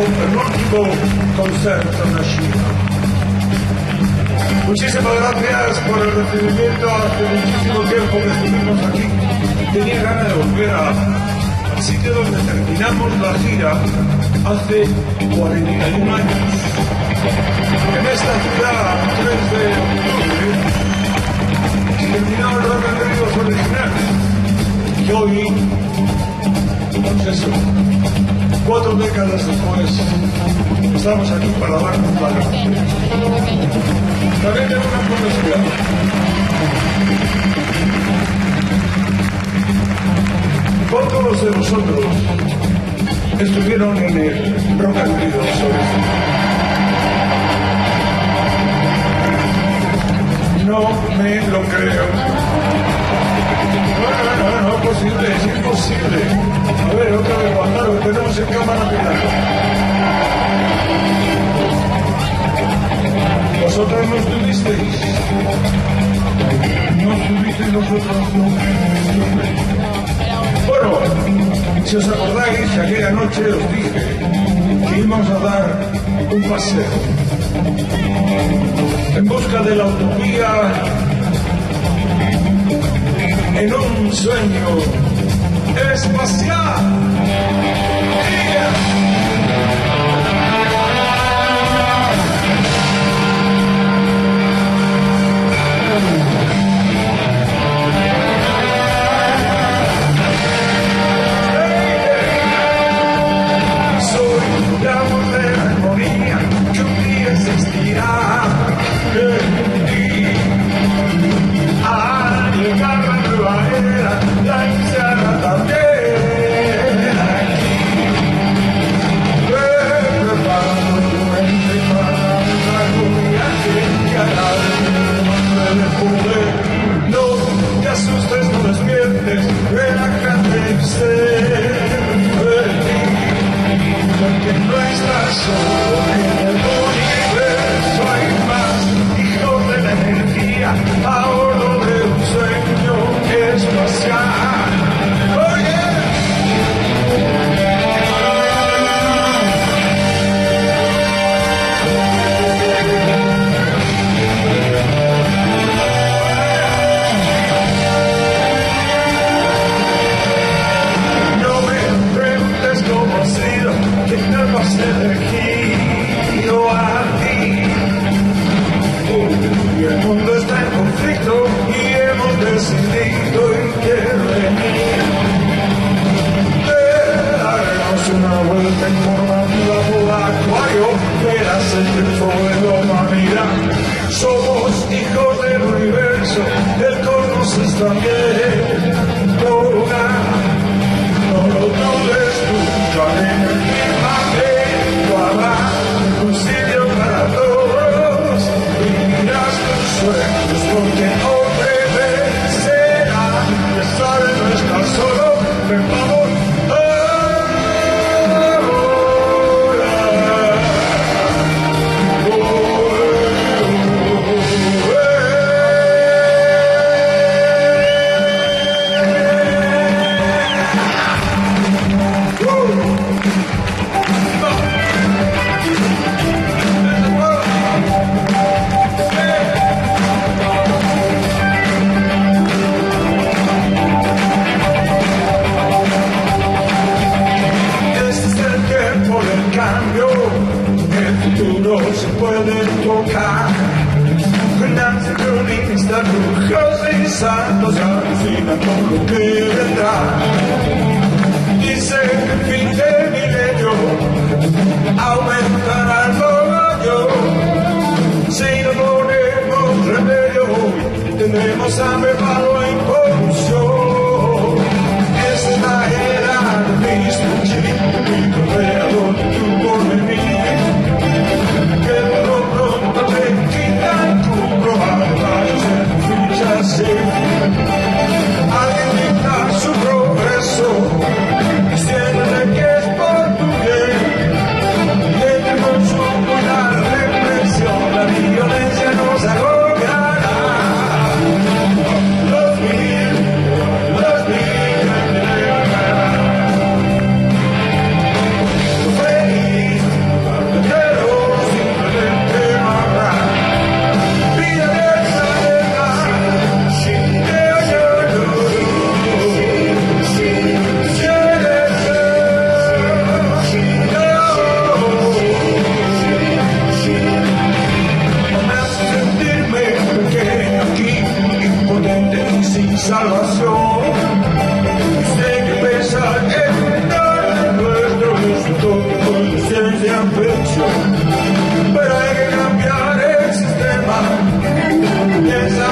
l'ultimo concerto en la China. Muchísimas gracias por el recibimiento. Hace muchísimo tiempo que estuvimos aquí. Tenía ganas de volver al sitio donde terminamos la gira hace 41 años. En esta ciudad, 3 de octubre, se terminó el Rock and Ríos original. Y hoy, pues eso, 4 décadas después, estamos aquí para dar un valor. También tengo una curiosidad. ¿Cuántos de vosotros estuvieron en el Rock and Ríos original? No me lo creo. No, posible, es imposible. A ver, otra vez, Juan, lo tenemos en cámara final. ¿Vosotros no estuvisteis? No estuvisteis nosotros, no. Bueno, si os acordáis, aquella noche os dije que íbamos a dar un paseo en busca de la utopía en un sueño espacial. Soy la voz de la armonía que un día existirá. Al llegar la nueva era, la iniciará también aquí. Preparando tu mente para una gloria que hará de poder. No te asustes, no despiertes, relájate y sé feliz, porque no estás solo en el universo, hay más hijos de la energía, a bordo de un sueño espacial. Oh yeah. No me preguntes cómo ha sido, que te vas elegido a ti. Y el mundo está en conflicto y hemos decidido intervenir. Daremos una vuelta informativa por Acuario, verás el triunfo de la humanidad. Somos hijos del universo, el cosmos está bien. No lo dudes nunca, energía habrá un sitio para todos. Vivirás tus sueños porque obedecerán. Ya sabes, no estás solo, ven, vamos se puede tocar. Con ansiologista, brujos y santos alucinan con lo que vendrá. Dice que el fin del milenio aumentará el tamaño. Si no ponemos remedio hoy, tendremos hambre, paro e impulsión. Esta era el mismo chico creador de tu porvenir. Que pronto te quitan tu probable rayos en tu ficha, sí. Alguien dicta su progreso, diciéndole que es por tu bien. Y en el consumo y la represión, la violencia nos agobiará. Los mil feliz. sin salvación. Usted que pensar en dar nuestro gusto con conciencia en pecho, pero hay que cambiar el sistema. Piensa